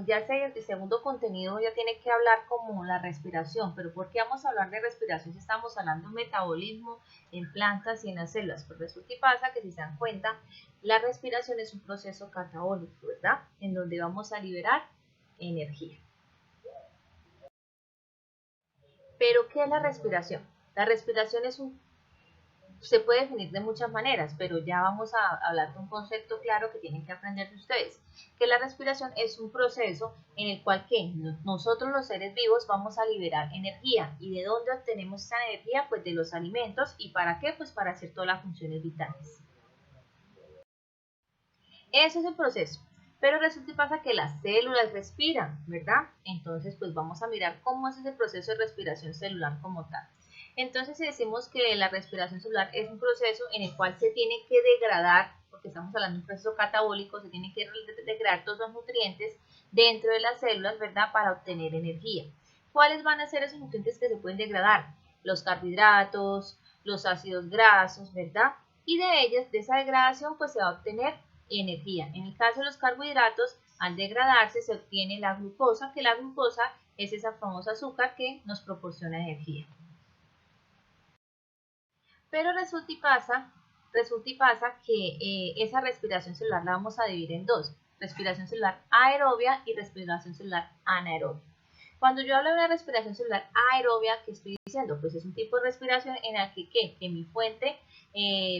ya el segundo contenido ya tiene que hablar como la respiración, pero ¿por qué vamos a hablar de respiración si estamos hablando de metabolismo en plantas y en las células? Pues resulta y pasa que si se dan cuenta, la respiración es un proceso catabólico, ¿verdad? En donde vamos a liberar energía. ¿Pero qué es la respiración? La respiración se puede definir de muchas maneras, pero ya vamos a hablar de un concepto claro que tienen que aprender de ustedes, que la respiración es un proceso en el cual nosotros los seres vivos vamos a liberar energía. ¿Y de dónde obtenemos esa energía? Pues de los alimentos. ¿Y para qué? Pues para hacer todas las funciones vitales. Ese es el proceso. Pero resulta y pasa que las células respiran, ¿verdad? Entonces, pues vamos a mirar cómo es ese proceso de respiración celular como tal. Entonces, si decimos que la respiración celular es un proceso en el cual se tiene que degradar, porque estamos hablando de un proceso catabólico, se tiene que degradar todos los nutrientes dentro de las células, ¿verdad? Para obtener energía. ¿Cuáles van a ser esos nutrientes que se pueden degradar? Los carbohidratos, los ácidos grasos, ¿verdad? Y de esa degradación, pues se va a obtener energía. En el caso de los carbohidratos, al degradarse se obtiene la glucosa, que la glucosa es esa famosa azúcar que nos proporciona energía. Pero resulta y pasa que esa respiración celular la vamos a dividir en dos: respiración celular aerobia y respiración celular anaerobia. Cuando yo hablo de una respiración celular aerobia, ¿qué estoy diciendo? Pues es un tipo de respiración en la que mi fuente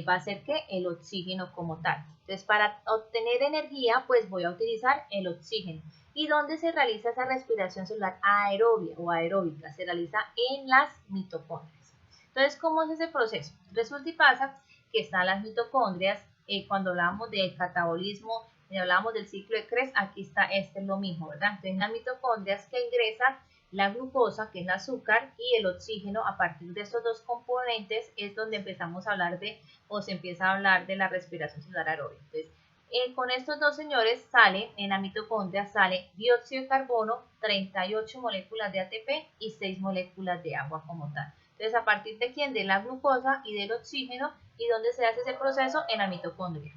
va a ser que el oxígeno como tal. Entonces, para obtener energía, pues voy a utilizar el oxígeno. ¿Y dónde se realiza esa respiración celular aerobia o aeróbica? Se realiza en las mitocondrias. Entonces, ¿cómo es ese proceso? Resulta y pasa que están las mitocondrias. Cuando hablábamos del catabolismo, hablábamos del ciclo de Krebs, aquí está, es lo mismo, ¿verdad? Entonces, las mitocondrias que ingresan la glucosa, que es el azúcar, y el oxígeno. A partir de estos dos componentes es donde empezamos a hablar se empieza a hablar de la respiración celular aeróbica. Entonces, con estos dos señores en la mitocondria sale dióxido de carbono, 38 moléculas de ATP y 6 moléculas de agua como tal. Entonces, ¿a partir de quién? De la glucosa y del oxígeno. ¿Y dónde se hace ese proceso? En la mitocondria.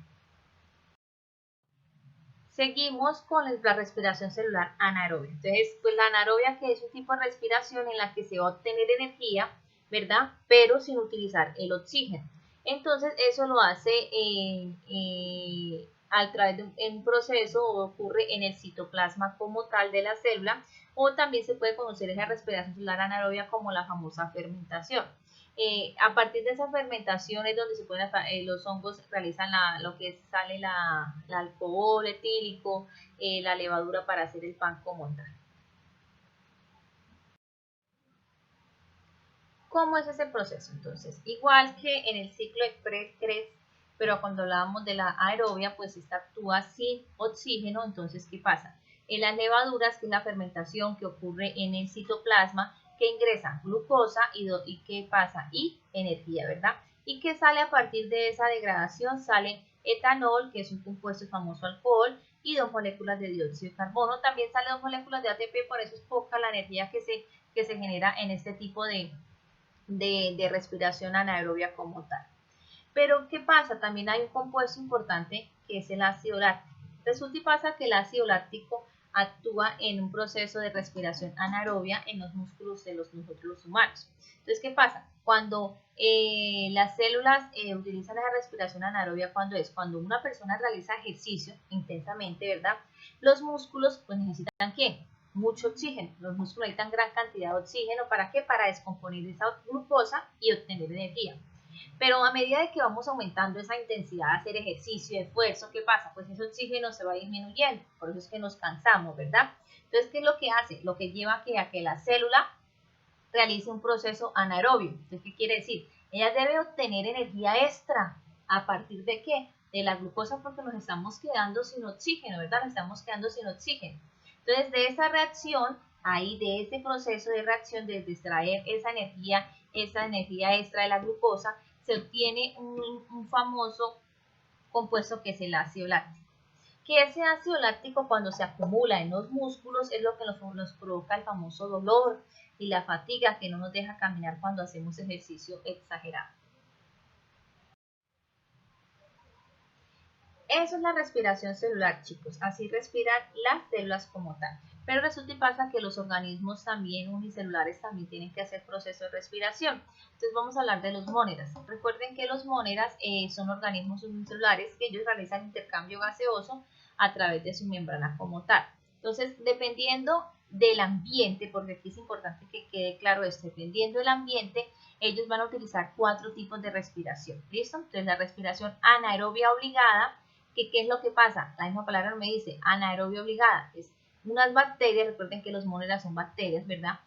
Seguimos con la respiración celular anaerobia. Entonces, pues la anaerobia, que es un tipo de respiración en la que se va a obtener energía, ¿verdad? Pero sin utilizar el oxígeno. Entonces, eso lo hace a través de un proceso, o ocurre en el citoplasma como tal de la célula, o también se puede conocer esa respiración celular anaerobia como la famosa fermentación. A partir de esa fermentación es donde se pueden, los hongos realizan lo que sale el alcohol etílico, la levadura para hacer el pan como tal. ¿Cómo es ese proceso? Entonces, igual que en el ciclo de Krebs, pero cuando hablábamos de la aerobia, pues esta actúa sin oxígeno. Entonces, ¿qué pasa? En las levaduras, que es la fermentación que ocurre en el citoplasma, que ingresa glucosa y ¿qué pasa? Y energía, ¿verdad? ¿Y qué sale a partir de esa degradación? Sale etanol, que es un compuesto famoso alcohol, y 2 moléculas de dióxido de carbono. También sale 2 moléculas de ATP, por eso es poca la energía que se genera en este tipo de respiración anaerobia como tal. Pero ¿qué pasa? También hay un compuesto importante que es el ácido láctico. Resulta y pasa que el ácido láctico actúa en un proceso de respiración anaerobia en los músculos de nosotros los humanos. Entonces, ¿qué pasa? Cuando las células utilizan esa respiración anaerobia, cuando una persona realiza ejercicio intensamente, ¿verdad? Los músculos pues necesitan ¿qué? Mucho oxígeno. Los músculos necesitan gran cantidad de oxígeno. ¿Para qué? Para descomponer esa glucosa y obtener energía. Pero a medida de que vamos aumentando esa intensidad de hacer ejercicio, de esfuerzo, ¿qué pasa? Pues ese oxígeno se va disminuyendo, por eso es que nos cansamos, ¿verdad? Entonces, ¿qué es lo que hace? Lo que lleva a que la célula realice un proceso anaerobio. Entonces, ¿qué quiere decir? Ella debe obtener energía extra. ¿A partir de qué? De la glucosa, porque nos estamos quedando sin oxígeno, ¿verdad? Nos estamos quedando sin oxígeno. Entonces, de esa reacción, de ese proceso de reacción, de extraer esa energía extra de la glucosa, se obtiene un famoso compuesto que es el ácido láctico. Que ese ácido láctico, cuando se acumula en los músculos, es lo que nos provoca el famoso dolor y la fatiga, que no nos deja caminar cuando hacemos ejercicio exagerado. Eso es la respiración celular, chicos. Así respiran las células como tal. Pero resulta y pasa que los organismos también unicelulares también tienen que hacer proceso de respiración. Entonces vamos a hablar de los móneras. Recuerden que los móneras son organismos unicelulares que ellos realizan intercambio gaseoso a través de su membrana como tal. Entonces, dependiendo del ambiente, porque aquí es importante que quede claro esto, dependiendo del ambiente, ellos van a utilizar 4 tipos de respiración. ¿Listo? Entonces, la respiración anaerobia obligada, que ¿qué es lo que pasa? La misma palabra no me dice anaerobia obligada, es unas bacterias, recuerden que los móneras son bacterias, ¿verdad?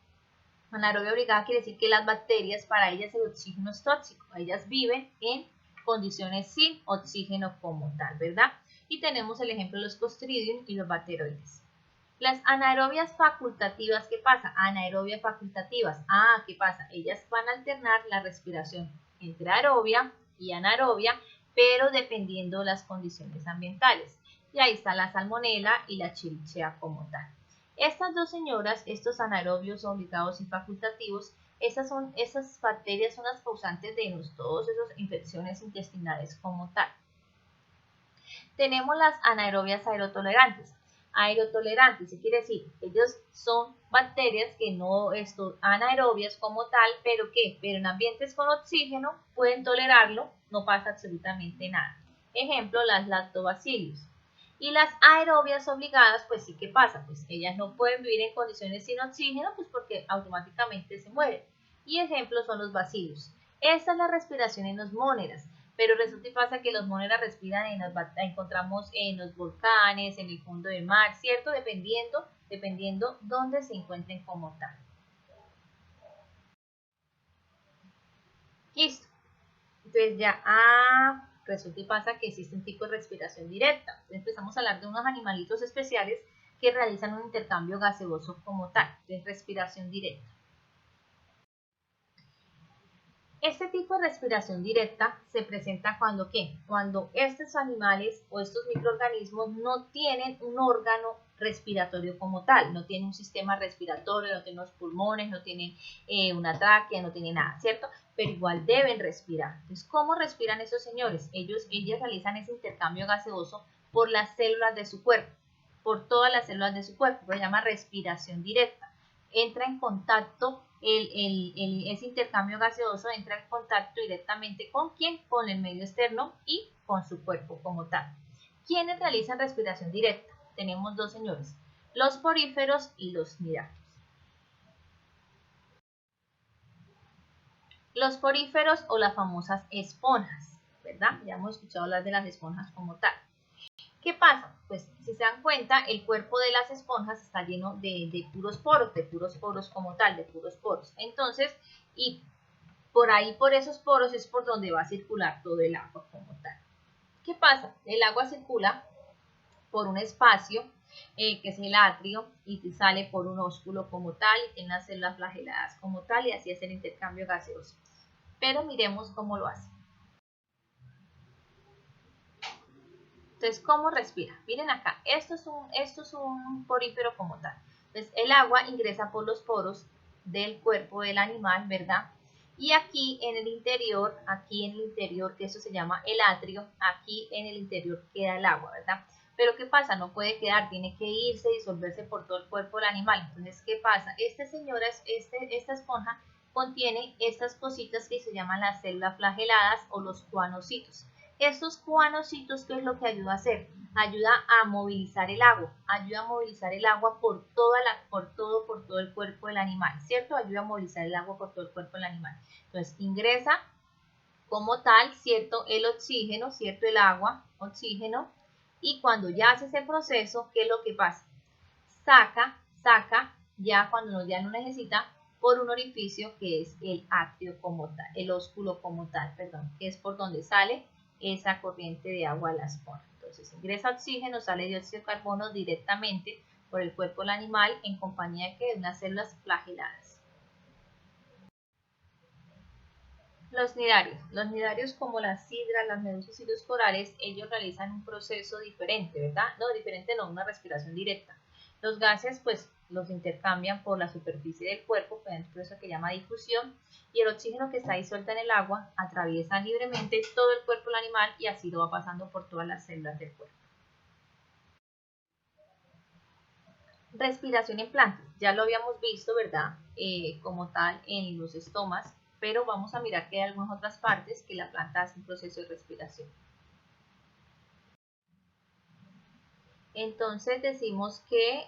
Anaerobia obligada quiere decir que las bacterias, para ellas el oxígeno es tóxico, ellas viven en condiciones sin oxígeno como tal, ¿verdad? Y tenemos el ejemplo de los Clostridium y los Bacteroides. Las anaerobias facultativas, ¿qué pasa? Anaerobias facultativas, ¿qué pasa? Ellas van a alternar la respiración entre aerobia y anaerobia, pero dependiendo de las condiciones ambientales. Y ahí está la salmonela y la Escherichia como tal. Estas dos señoras, estos anaerobios obligados y facultativos, esas bacterias son las causantes de todas esas infecciones intestinales como tal. Tenemos las anaerobias aerotolerantes. Aerotolerantes, ¿qué quiere decir? Ellos son bacterias que no anaerobias como tal, pero ¿qué? Pero en ambientes con oxígeno pueden tolerarlo, no pasa absolutamente nada. Ejemplo, las lactobacillus. Y las aerobias obligadas, pues sí, ¿qué pasa? Pues ellas no pueden vivir en condiciones sin oxígeno, pues porque automáticamente se mueren. Y ejemplos son los bacillus. Esta es la respiración en los móneras. Pero resulta y pasa que los móneras respiran, encontramos en los volcanes, en el fondo del mar, ¿cierto? Dependiendo dónde se encuentren como tal. Listo. Entonces ya, resulta y pasa que existe un tipo de respiración directa. Entonces empezamos a hablar de unos animalitos especiales que realizan un intercambio gaseoso como tal. Entonces, respiración directa. Este tipo de respiración directa se presenta cuando ¿qué? Cuando estos animales o estos microorganismos no tienen un órgano respiratorio como tal, no tienen un sistema respiratorio, no tienen los pulmones, no tienen una tráquea, no tienen nada, ¿cierto? Pero igual deben respirar. Entonces, ¿cómo respiran esos señores? Ellas realizan ese intercambio gaseoso por las células de su cuerpo, por todas las células de su cuerpo, se llama respiración directa. Entra en contacto ese intercambio gaseoso, entra en contacto directamente ¿con quién? Con el medio externo y con su cuerpo como tal. ¿Quiénes realizan respiración directa? Tenemos dos señores, los poríferos y los nidáreos. Los poríferos o las famosas esponjas, ¿verdad? Ya hemos escuchado hablar de las esponjas como tal. ¿Qué pasa? Pues si se dan cuenta, el cuerpo de las esponjas está lleno de puros poros como tal, de puros poros. Entonces, y por ahí, por esos poros es por donde va a circular todo el agua como tal. ¿Qué pasa? El agua circula por un espacio que es el atrio y sale por un ósculo como tal y tiene las células flageladas como tal y así es el intercambio gaseoso. Pero miremos cómo lo hace. Entonces, ¿cómo respira? Miren acá, esto es un porífero como tal. Entonces, el agua ingresa por los poros del cuerpo del animal, ¿verdad? Y aquí en el interior, que eso se llama el atrio, aquí en el interior queda el agua, ¿verdad? Pero ¿qué pasa? No puede quedar, tiene que irse, disolverse por todo el cuerpo del animal. Entonces, ¿qué pasa? Esta esponja contiene estas cositas que se llaman las células flageladas o los cuanocitos. Estos cuanocitos, ¿qué es lo que ayuda a hacer? Ayuda a movilizar el agua, por todo el cuerpo del animal, ¿cierto? Ayuda a movilizar el agua por todo el cuerpo del animal. Entonces, ingresa como tal, ¿cierto? El oxígeno, ¿cierto? El agua, oxígeno, y cuando ya hace ese proceso, ¿qué es lo que pasa? Saca, ya cuando ya no necesita, por un orificio que es el atrio como tal, el ósculo como tal, perdón, que es por donde sale esa corriente de agua a la esponja. Entonces ingresa oxígeno, sale dióxido de carbono directamente por el cuerpo del animal en compañía de unas células flageladas. Los nidarios como las sidras, las medusas y los corales, ellos realizan un proceso diferente, ¿verdad? No, diferente no, una respiración directa. Los gases pues los intercambian por la superficie del cuerpo, por eso que llama difusión, y el oxígeno que está disuelto en el agua atraviesa libremente todo el cuerpo del animal y así lo va pasando por todas las células del cuerpo. Respiración en plantas, ya lo habíamos visto, ¿verdad? Como tal en los estomas, pero vamos a mirar que hay algunas otras partes que la planta hace un proceso de respiración. Entonces decimos que,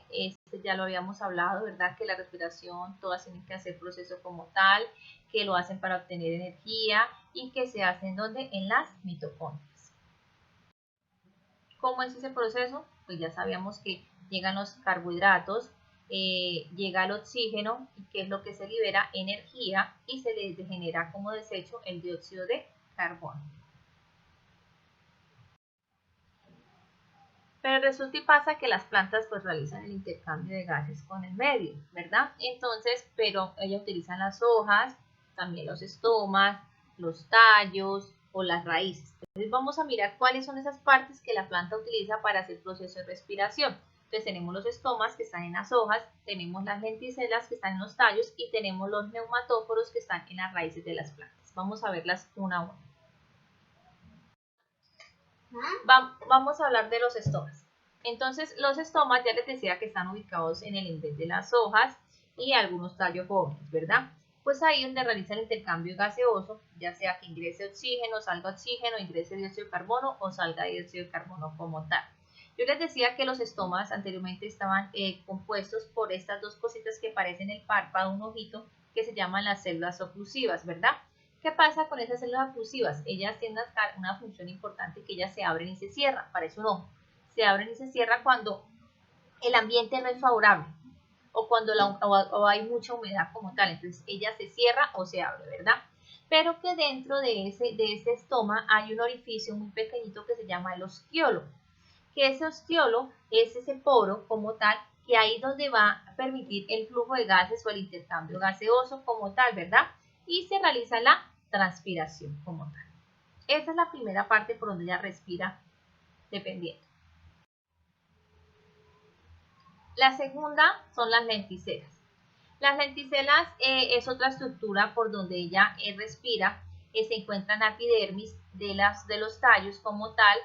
ya lo habíamos hablado, ¿verdad? Que la respiración, todas tienen que hacer proceso como tal, que lo hacen para obtener energía y que se hacen ¿dónde? En las mitocondrias. ¿Cómo es ese proceso? Pues ya sabíamos que llegan los carbohidratos, llega el oxígeno, y ¿qué es lo que se libera? Energía, y se les genera como desecho el dióxido de carbono. Pero resulta y pasa que las plantas pues realizan el intercambio de gases con el medio, ¿verdad? Entonces, pero ellas utilizan las hojas, también los estomas, los tallos o las raíces. Entonces vamos a mirar cuáles son esas partes que la planta utiliza para hacer proceso de respiración. Entonces tenemos los estomas que están en las hojas, tenemos las lenticelas que están en los tallos y tenemos los neumatóforos que están en las raíces de las plantas. Vamos a verlas una a una. Vamos a hablar de los estomas. Entonces, los estomas ya les decía que están ubicados en el endel de las hojas y algunos tallos jóvenes, ¿verdad? Pues ahí donde realiza el intercambio gaseoso, ya sea que ingrese oxígeno, salga oxígeno, ingrese dióxido de carbono o salga dióxido de carbono como tal. Yo les decía que los estomas anteriormente estaban compuestos por estas dos cositas que parecen el párpado, un ojito, que se llaman las células oclusivas, ¿verdad? ¿Qué pasa con esas células oclusivas? Ellas tienen una función importante, que ellas se abren y se cierran, parece un ojo. Se abren y se cierran cuando el ambiente no es favorable o cuando o hay mucha humedad como tal. Entonces ella se cierra o se abre, ¿verdad? Pero que dentro de ese estoma hay un orificio muy pequeñito que se llama el ostiolo. Que ese ostiolo es ese poro como tal, que ahí donde va a permitir el flujo de gases o el intercambio gaseoso como tal, ¿verdad? Y se realiza la transpiración como tal. Esa es la primera parte por donde ella respira dependiendo. La segunda son las lenticelas. Las lenticelas es otra estructura por donde ella respira. Se encuentra en la epidermis de los tallos como tal,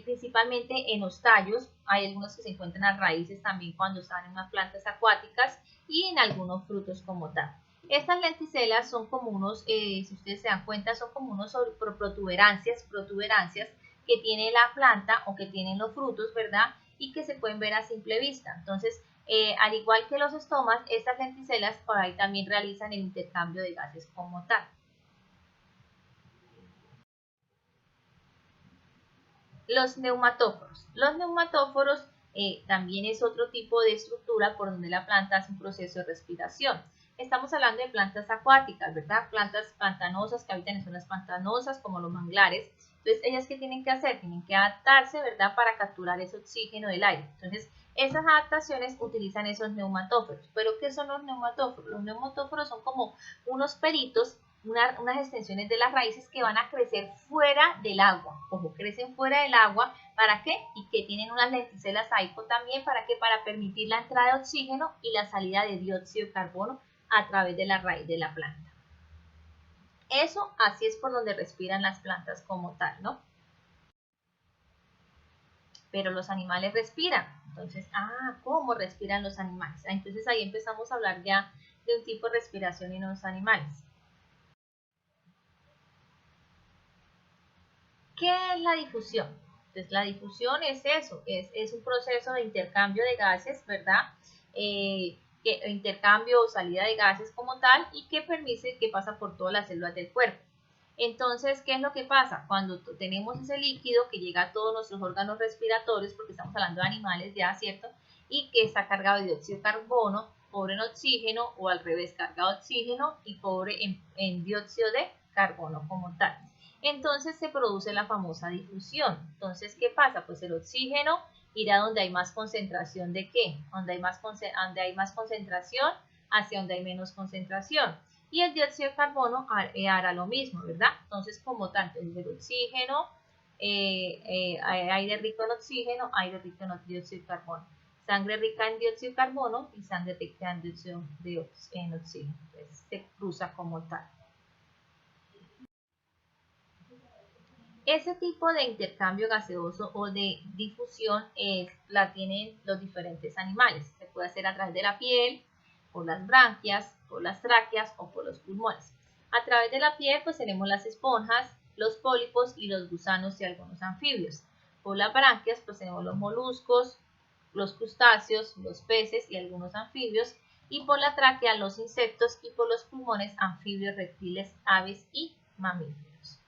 principalmente en los tallos. Hay algunos que se encuentran en las raíces también cuando están en unas plantas acuáticas y en algunos frutos como tal. Estas lenticelas son como unos, si ustedes se dan cuenta, son como unos protuberancias que tiene la planta o que tienen los frutos, ¿verdad? Y que se pueden ver a simple vista. Entonces, al igual que los estomas, estas lenticelas por ahí también realizan el intercambio de gases como tal. Los neumatóforos. Los neumatóforos también es otro tipo de estructura por donde la planta hace un proceso de respiración. Estamos hablando de plantas acuáticas, ¿verdad? Plantas pantanosas que habitan en zonas pantanosas como los manglares. Entonces, ellas ¿qué tienen que hacer? Tienen que adaptarse, ¿verdad? Para capturar ese oxígeno del aire. Entonces, esas adaptaciones utilizan esos neumatóforos. ¿Pero qué son los neumatóforos? Los neumatóforos son como unos pelitos, unas extensiones de las raíces que van a crecer fuera del agua. Ojo, crecen fuera del agua. ¿Para qué? Y que tienen unas lenticelas ahí también. ¿Para qué? Para permitir la entrada de oxígeno y la salida de dióxido de carbono a través de la raíz de la planta. Eso, así es por donde respiran las plantas como tal, ¿no? Pero los animales respiran. Entonces, ¿cómo respiran los animales? Entonces ahí empezamos a hablar ya de un tipo de respiración en los animales. ¿Qué es la difusión? Entonces la difusión es eso, es un proceso de intercambio de gases, ¿verdad? Intercambio o salida de gases como tal y que permite que pasa por todas las células del cuerpo. Entonces, ¿qué es lo que pasa? Cuando tenemos ese líquido que llega a todos nuestros órganos respiratorios, porque estamos hablando de animales ya, ¿cierto? Y que está cargado de dióxido de carbono, pobre en oxígeno, o al revés, cargado de oxígeno y pobre en dióxido de carbono como tal. Entonces se produce la famosa difusión. Entonces, ¿qué pasa? Pues el oxígeno irá donde hay más concentración de ¿qué? Donde hay más concentración hacia donde hay menos concentración. Y el dióxido de carbono hará lo mismo, ¿verdad? Entonces, como tanto es el oxígeno, aire rico en oxígeno, aire rico en dióxido de carbono. sangre rica en dióxido de carbono y sangre rica en dióxido en oxígeno. Entonces, se cruza como tal. Ese tipo de intercambio gaseoso o de difusión la tienen los diferentes animales. Se puede hacer a través de la piel, por las branquias, por las tráqueas o por los pulmones. A través de la piel pues tenemos las esponjas, los pólipos y los gusanos y algunos anfibios. Por las branquias pues tenemos los moluscos, los crustáceos, los peces y algunos anfibios. Y por la tráquea los insectos y por los pulmones anfibios, reptiles, aves y mamíferos.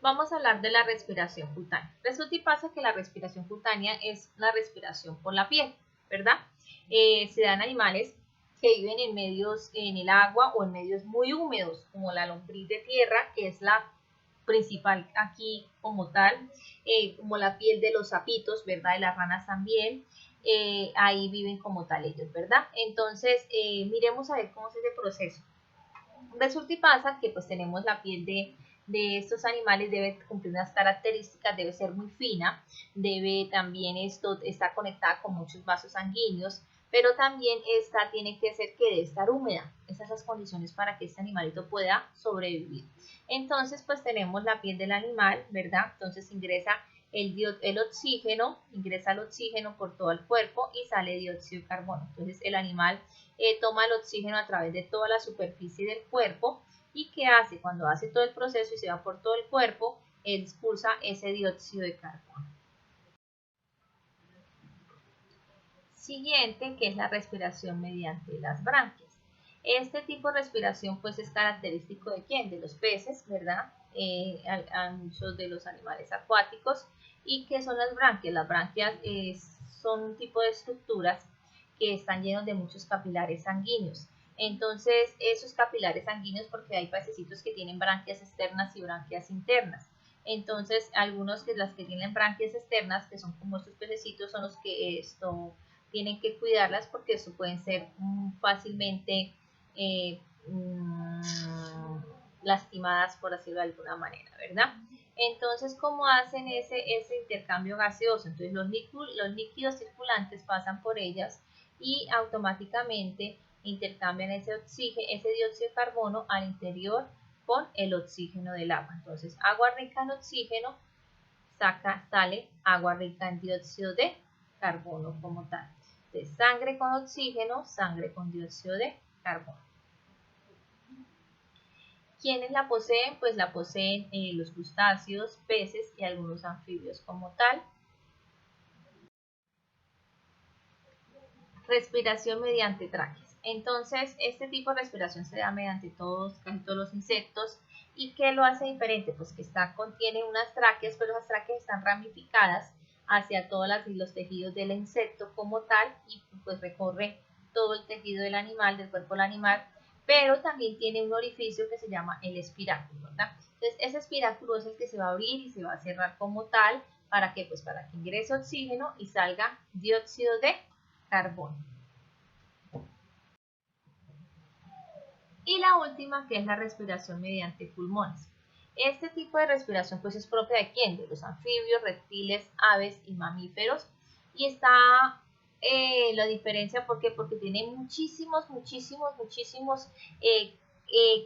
Vamos a hablar de la respiración cutánea. Resulta y pasa que la respiración cutánea es la respiración por la piel, ¿verdad? Se dan animales que viven en medios, en el agua o en medios muy húmedos, como la lombriz de tierra, que es la principal aquí como tal, como la piel de los sapitos, ¿verdad? De las ranas también, ahí viven como tal ellos, ¿verdad? Entonces, miremos a ver cómo es ese proceso. Resulta y pasa que pues tenemos la piel de estos animales, debe cumplir unas características, debe ser muy fina, debe también estar conectada con muchos vasos sanguíneos, pero también esta tiene que ser que debe estar húmeda. Esas son las condiciones para que este animalito pueda sobrevivir. Entonces pues tenemos la piel del animal, ¿verdad? Entonces ingresa el oxígeno, ingresa el oxígeno por todo el cuerpo y sale dióxido de carbono. Entonces el animal toma el oxígeno a través de toda la superficie del cuerpo. ¿Y qué hace? Cuando hace todo el proceso y se va por todo el cuerpo, expulsa ese dióxido de carbono. Siguiente, que es la respiración mediante las branquias. Este tipo de respiración pues es característico de ¿quién? De los peces, ¿verdad? A muchos de los animales acuáticos. ¿Y qué son las branquias? Las branquias son un tipo de estructuras que están llenos de muchos capilares sanguíneos. Entonces, esos capilares sanguíneos, porque hay pececitos que tienen branquias externas y branquias internas. Entonces, algunos que las que tienen branquias externas, que son como estos pececitos, son los que tienen que cuidarlas porque eso pueden ser fácilmente lastimadas, por decirlo de alguna manera, ¿verdad? Entonces, ¿cómo hacen ese intercambio gaseoso? Entonces, los líquidos circulantes pasan por ellas y automáticamente intercambian ese dióxido de carbono al interior con el oxígeno del agua. Entonces, agua rica en oxígeno sale agua rica en dióxido de carbono como tal. De sangre con oxígeno, sangre con dióxido de carbono. ¿Quiénes la poseen? Pues la poseen los crustáceos, peces y algunos anfibios como tal. Respiración mediante tráqueas. Entonces, este tipo de respiración se da mediante casi todos los insectos. ¿Y qué lo hace diferente? Pues que contiene unas tráqueas, pero las tráqueas están ramificadas hacia todos los tejidos del insecto como tal y pues recorre todo el tejido del animal, del cuerpo del animal, pero también tiene un orificio que se llama el espiráculo, ¿verdad? Entonces, ese espiráculo es el que se va a abrir y se va a cerrar como tal, ¿para qué? Pues para que ingrese oxígeno y salga dióxido de carbono. Y la última, que es la respiración mediante pulmones. Este tipo de respiración pues es propia de ¿quién? De los anfibios, reptiles, aves y mamíferos. Y está la diferencia, ¿por qué? Porque tiene muchísimos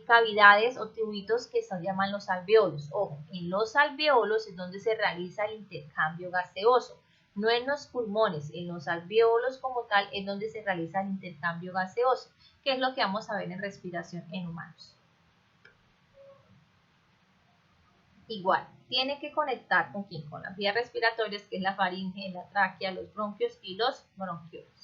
cavidades o tubitos que se llaman los alveolos. Ojo, en los alveolos es donde se realiza el intercambio gaseoso. No en los pulmones, en los alveolos como tal es donde se realiza el intercambio gaseoso, que es lo que vamos a ver en respiración en humanos. Igual, tiene que conectar con quién, con las vías respiratorias, que es la faringe, la tráquea, los bronquios y los bronquiolos.